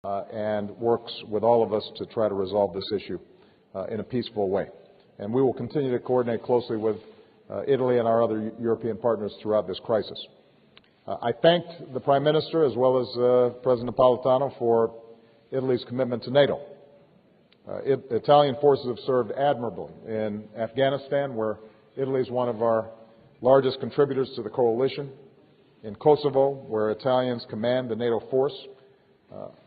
and works with all of us to try to resolve this issue in a peaceful way. And we will continue to coordinate closely with Italy and our other European partners throughout this crisis. I thanked the Prime Minister as well as President Napolitano for Italy's commitment to NATO. Italian forces have served admirably in Afghanistan, where Italy is one of our largest contributors to the coalition, in Kosovo, where Italians command the NATO force.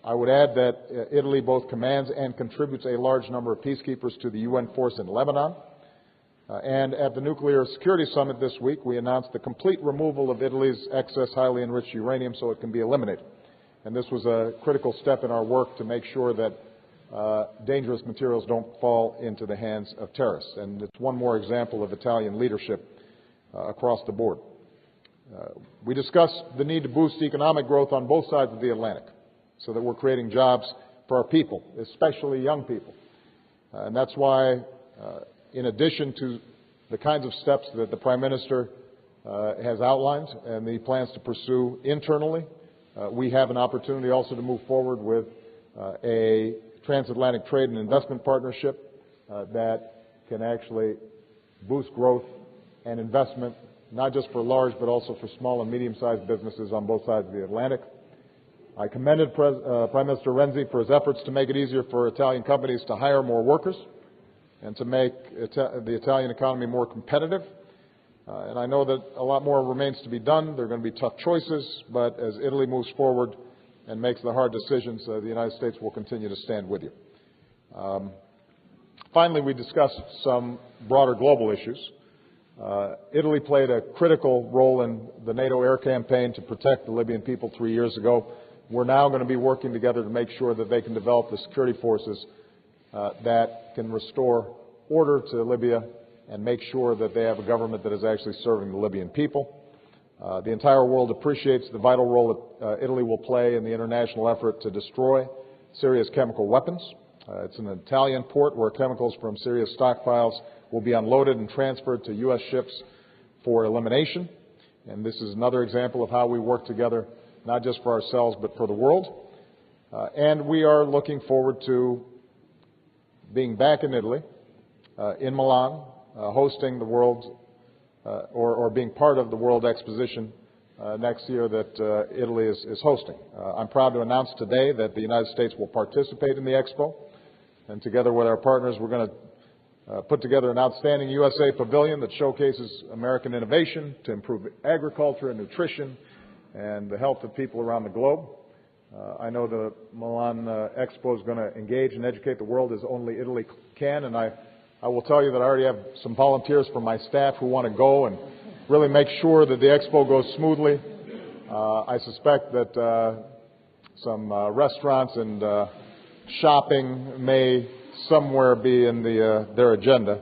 I would add that Italy both commands and contributes a large number of peacekeepers to the UN force in Lebanon. And at the Nuclear Security Summit this week, we announced the complete removal of Italy's excess highly enriched uranium so it can be eliminated. And this was a critical step in our work to make sure that dangerous materials don't fall into the hands of terrorists. And it's one more example of Italian leadership across the board. We discussed the need to boost economic growth on both sides of the Atlantic so that we're creating jobs for our people, especially young people. And that's why, in addition to the kinds of steps that the Prime Minister has outlined and he plans to pursue internally, we have an opportunity also to move forward with a transatlantic trade and investment partnership that can actually boost growth and investment, not just for large but also for small and medium-sized businesses on both sides of the Atlantic. I commended Prime Minister Renzi for his efforts to make it easier for Italian companies to hire more workers and to make the Italian economy more competitive. And I know that a lot more remains to be done. There are going to be tough choices, but as Italy moves forward and makes the hard decisions, the United States will continue to stand with you. Finally, we discussed some broader global issues. Italy played a critical role in the NATO air campaign to protect the Libyan people 3 years ago. We're now going to be working together to make sure that they can develop the security forces that can restore order to Libya and make sure that they have a government that is actually serving the Libyan people. The entire world appreciates the vital role that Italy will play in the international effort to destroy Syria's chemical weapons. It's an Italian port where chemicals from Syria's stockpiles will be unloaded and transferred to U.S. ships for elimination. And this is another example of how we work together, not just for ourselves, but for the world. And we are looking forward to being back in Italy, in Milan, hosting the world, or being part of the World Exposition next year that Italy is hosting. I'm proud to announce today that the United States will participate in the Expo. And together with our partners, we're going to put together an outstanding USA pavilion that showcases American innovation to improve agriculture and nutrition and the health of people around the globe. I know the Milan Expo is going to engage and educate the world as only Italy can, and I will tell you that I already have some volunteers from my staff who want to go and really make sure that the Expo goes smoothly. I suspect that some restaurants and shopping may somewhere be in their agenda.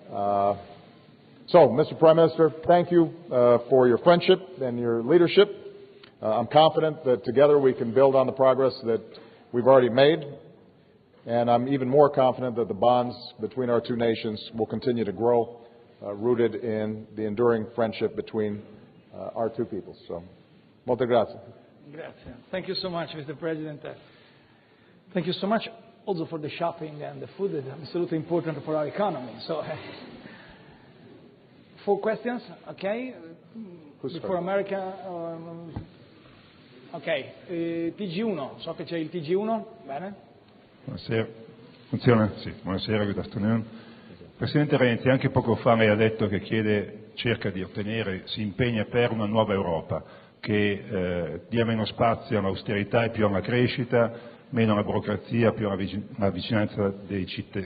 So, Mr. Prime Minister, thank you for your friendship and your leadership. I'm confident that together we can build on the progress that we've already made, and I'm even more confident that the bonds between our two nations will continue to grow, rooted in the enduring friendship between our two peoples. So, molte grazie. Grazie. Thank you so much, Mr. President. Thank you so much also for the shopping and the food that is absolutely important for our economy. So, 4 questions, okay? Before America. Ok, TG1, so che c'è il TG1, bene? Buonasera, funziona? Sì, buonasera, good afternoon. Presidente Renzi, anche poco fa lei ha detto che cerca di ottenere, si impegna per una nuova Europa che dia meno spazio all'austerità e più alla crescita, meno alla burocrazia, più alla vicinanza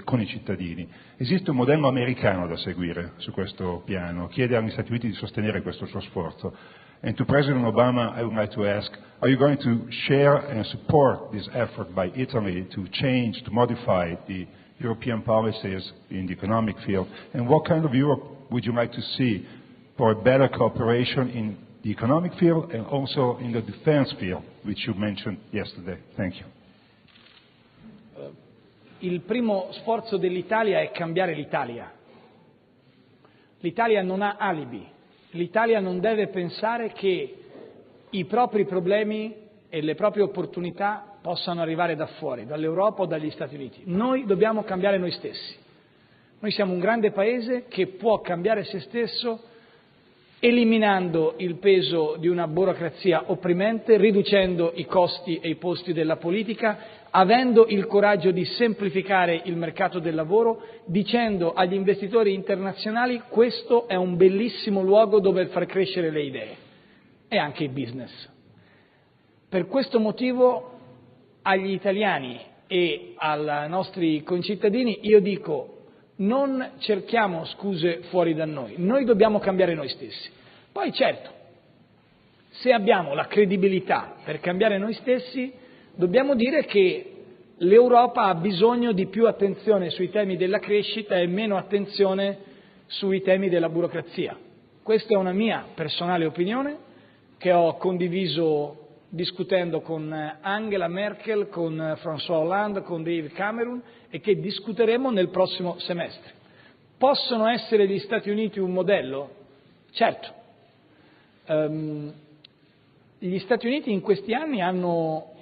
con i cittadini. Esiste un modello americano da seguire su questo piano, chiede agli Stati Uniti di sostenere questo suo sforzo. And to President Obama, I would like to ask, are you going to share and support this effort by Italy to change, to modify the European policies in the economic field? And what kind of Europe would you like to see for a better cooperation in the economic field and also in the defense field, which you mentioned yesterday? Thank you. Il primo sforzo dell'Italia è cambiare l'Italia. L'Italia non ha alibi. L'Italia non deve pensare che i propri problemi e le proprie opportunità possano arrivare da fuori, dall'Europa o dagli Stati Uniti. Noi dobbiamo cambiare noi stessi. Noi siamo un grande paese che può cambiare se stesso eliminando il peso di una burocrazia opprimente, riducendo i costi e i posti della politica, avendo il coraggio di semplificare il mercato del lavoro, dicendo agli investitori internazionali: questo è un bellissimo luogo dove far crescere le idee e anche il business. Per questo motivo agli italiani e ai nostri concittadini io dico: non cerchiamo scuse fuori da noi dobbiamo cambiare noi stessi. Poi certo, se abbiamo la credibilità per cambiare noi stessi, dobbiamo dire che l'Europa ha bisogno di più attenzione sui temi della crescita e meno attenzione sui temi della burocrazia. Questa è una mia personale opinione che ho condiviso discutendo con Angela Merkel, con François Hollande, con David Cameron e che discuteremo nel prossimo semestre. Possono essere gli Stati Uniti un modello? Certo. Gli Stati Uniti in questi anni hanno,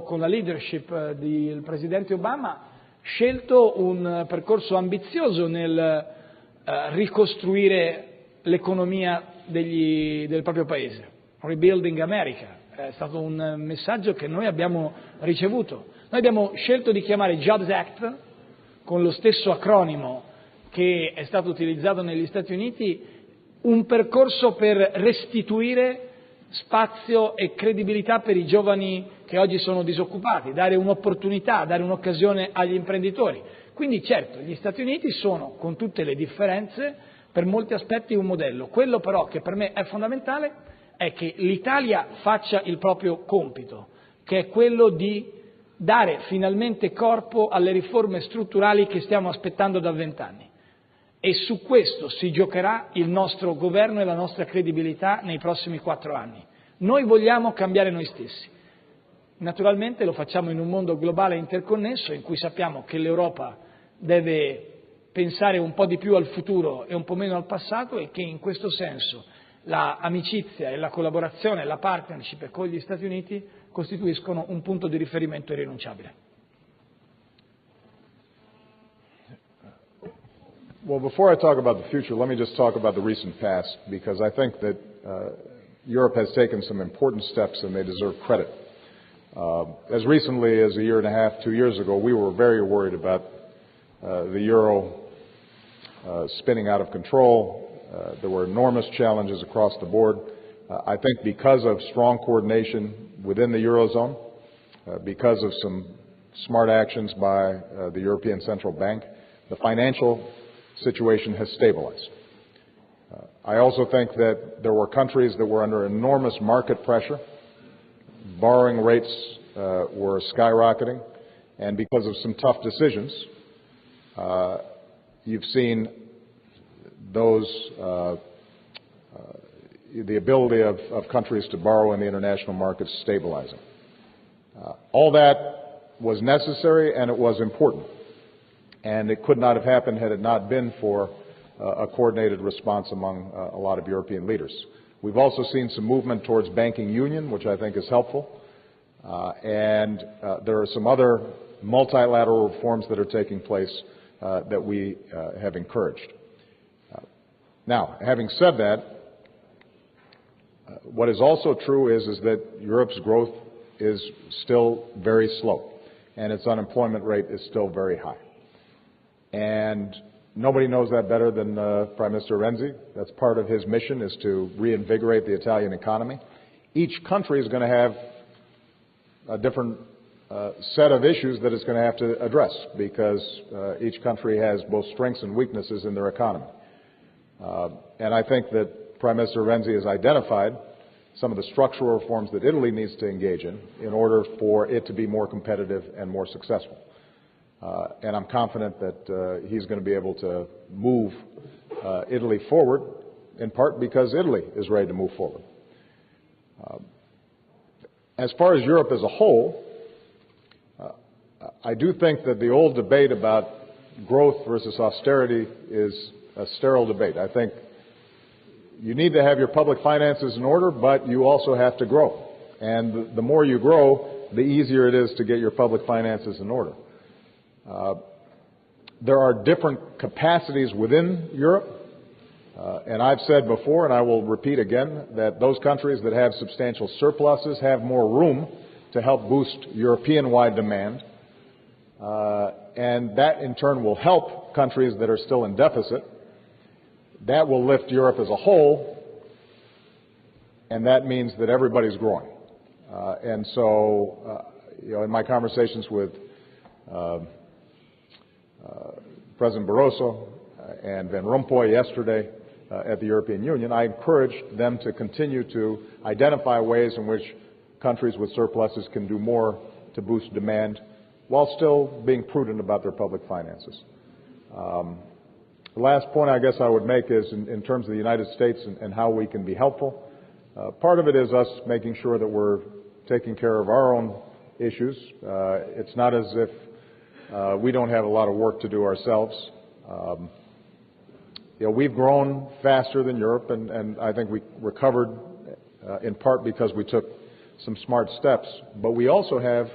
con la leadership del presidente Obama, scelto un percorso ambizioso nel ricostruire l'economia del proprio paese. Rebuilding America è stato un messaggio che noi abbiamo ricevuto. Noi abbiamo scelto di chiamare Jobs Act, con lo stesso acronimo che è stato utilizzato negli Stati Uniti, un percorso per restituire spazio e credibilità per i giovani che oggi sono disoccupati, dare un'opportunità, dare un'occasione agli imprenditori. Quindi certo, gli Stati Uniti sono, con tutte le differenze, per molti aspetti un modello. Quello però che per me è fondamentale è che l'Italia faccia il proprio compito, che è quello di dare finalmente corpo alle riforme strutturali che stiamo aspettando da 20 anni. E su questo si giocherà il nostro governo e la nostra credibilità nei prossimi 4 anni. Noi vogliamo cambiare noi stessi. Naturalmente lo facciamo in un mondo globale interconnesso in cui sappiamo che l'Europa deve pensare un po' di più al futuro e un po' meno al passato e che in questo senso l'amicizia e la collaborazione e la partnership con gli Stati Uniti costituiscono un punto di riferimento irrinunciabile. Well, before I talk about the future, let me just talk about the recent past, because I think that Europe has taken some important steps and they deserve credit. As recently as a year and a half, 2 years ago, we were very worried about the euro spinning out of control. There were enormous challenges across the board. I think because of strong coordination within the Eurozone, because of some smart actions by the European Central Bank, the financial situation has stabilized. I also think that there were countries that were under enormous market pressure. Borrowing rates were skyrocketing, and because of some tough decisions, you've seen those the ability of countries to borrow in the international markets stabilizing. All that was necessary and it was important, and it could not have happened had it not been for a coordinated response among a lot of European leaders. We've also seen some movement towards banking union, which I think is helpful, and there are some other multilateral reforms that are taking place that we have encouraged. Now, having said that, what is also true is that Europe's growth is still very slow, and its unemployment rate is still very high. And nobody knows that better than Prime Minister Renzi. That's part of his mission, is to reinvigorate the Italian economy. Each country is going to have a different set of issues that it's going to have to address, because each country has both strengths and weaknesses in their economy. And I think that Prime Minister Renzi has identified some of the structural reforms that Italy needs to engage in order for it to be more competitive and more successful. And I'm confident that he's going to be able to move Italy forward, in part because Italy is ready to move forward. As far as Europe as a whole, I do think that the old debate about growth versus austerity is a sterile debate. I think you need to have your public finances in order, but you also have to grow. And the more you grow, the easier it is to get your public finances in order. There are different capacities within Europe, and I've said before, and I will repeat again, that those countries that have substantial surpluses have more room to help boost European-wide demand, and that in turn will help countries that are still in deficit. That will lift Europe as a whole, and that means that everybody's growing. And so, in my conversations with President Barroso and Van Rompuy yesterday at the European Union, I encouraged them to continue to identify ways in which countries with surpluses can do more to boost demand while still being prudent about their public finances. The last point I guess I would make is in terms of the United States and how we can be helpful. Part of it is us making sure that we're taking care of our own issues. It's not as if we don't have a lot of work to do ourselves. We've grown faster than Europe, and I think we recovered in part because we took some smart steps. But we also have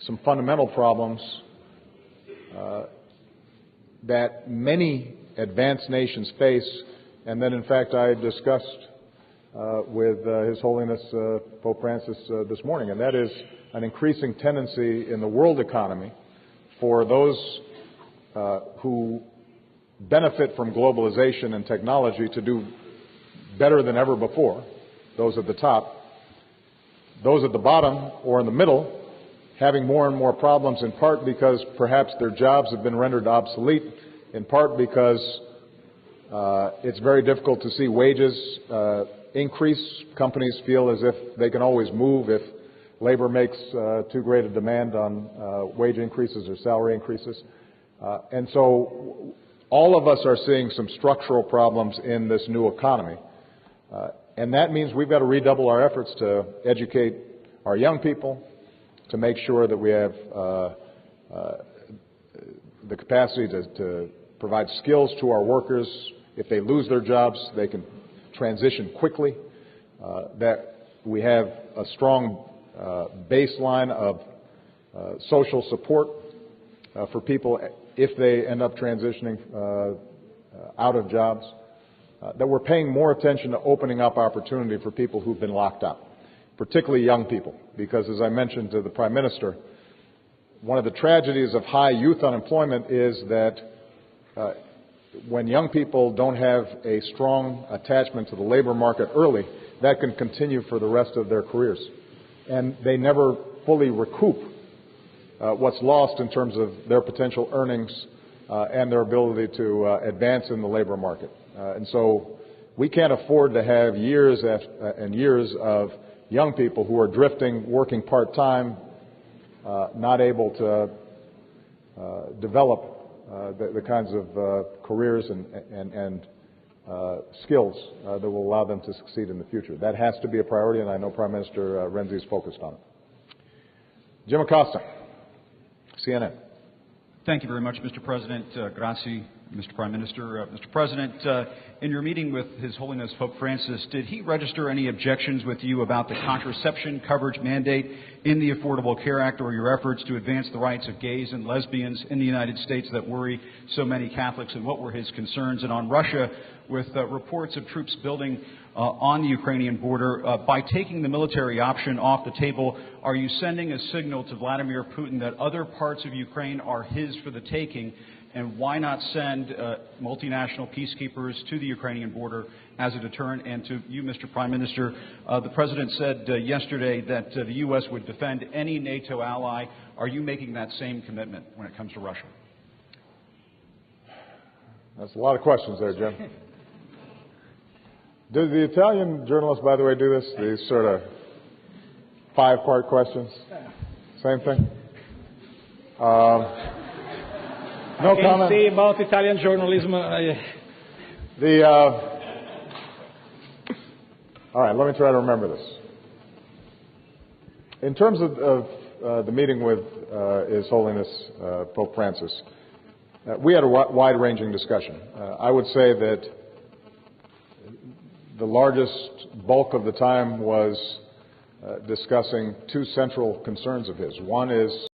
some fundamental problems that many advanced nations face, and that in fact I discussed with His Holiness Pope Francis this morning, and that is an increasing tendency in the world economy for those who benefit from globalization and technology to do better than ever before, those at the top. Those at the bottom or in the middle having more and more problems, in part because perhaps their jobs have been rendered obsolete, in part because it's very difficult to see wages increase. Companies feel as if they can always move if labor makes too great a demand on wage increases or salary increases. And so all of us are seeing some structural problems in this new economy. And that means we've got to redouble our efforts to educate our young people, to make sure that we have the capacity to provide skills to our workers. If they lose their jobs, they can transition quickly, that we have a strong baseline of social support for people if they end up transitioning out of jobs, that we're paying more attention to opening up opportunity for people who've been locked out, particularly young people, because as I mentioned to the Prime Minister, one of the tragedies of high youth unemployment is that when young people don't have a strong attachment to the labor market early, that can continue for the rest of their careers. And they never fully recoup what's lost in terms of their potential earnings and their ability to advance in the labor market. And so we can't afford to have years and years of young people who are drifting, working part-time, not able to develop the kinds of careers and skills that will allow them to succeed in the future. That has to be a priority, and I know Prime Minister Renzi is focused on it. Jim Acosta, CNN. Thank you very much, Mr. President. Grazie, Mr. Prime Minister. Mr. President, in your meeting with His Holiness Pope Francis, did he register any objections with you about the contraception coverage mandate in the Affordable Care Act or your efforts to advance the rights of gays and lesbians in the United States that worry so many Catholics, and what were his concerns? And on Russia, with reports of troops building on the Ukrainian border, by taking the military option off the table, are you sending a signal to Vladimir Putin that other parts of Ukraine are his for the taking? And why not send multinational peacekeepers to the Ukrainian border as a deterrent? And to you, Mr. Prime Minister, the President said yesterday that the U.S. would defend any NATO ally. Are you making that same commitment when it comes to Russia? That's a lot of questions there, Jim. Do the Italian journalists, by the way, do this? These sort of 5-part questions? Same thing? No comment? Say about Italian journalism. All right, let me try to remember this. In terms of the meeting with His Holiness Pope Francis, we had a wide-ranging discussion. I would say that the largest bulk of the time was discussing two central concerns of his. One is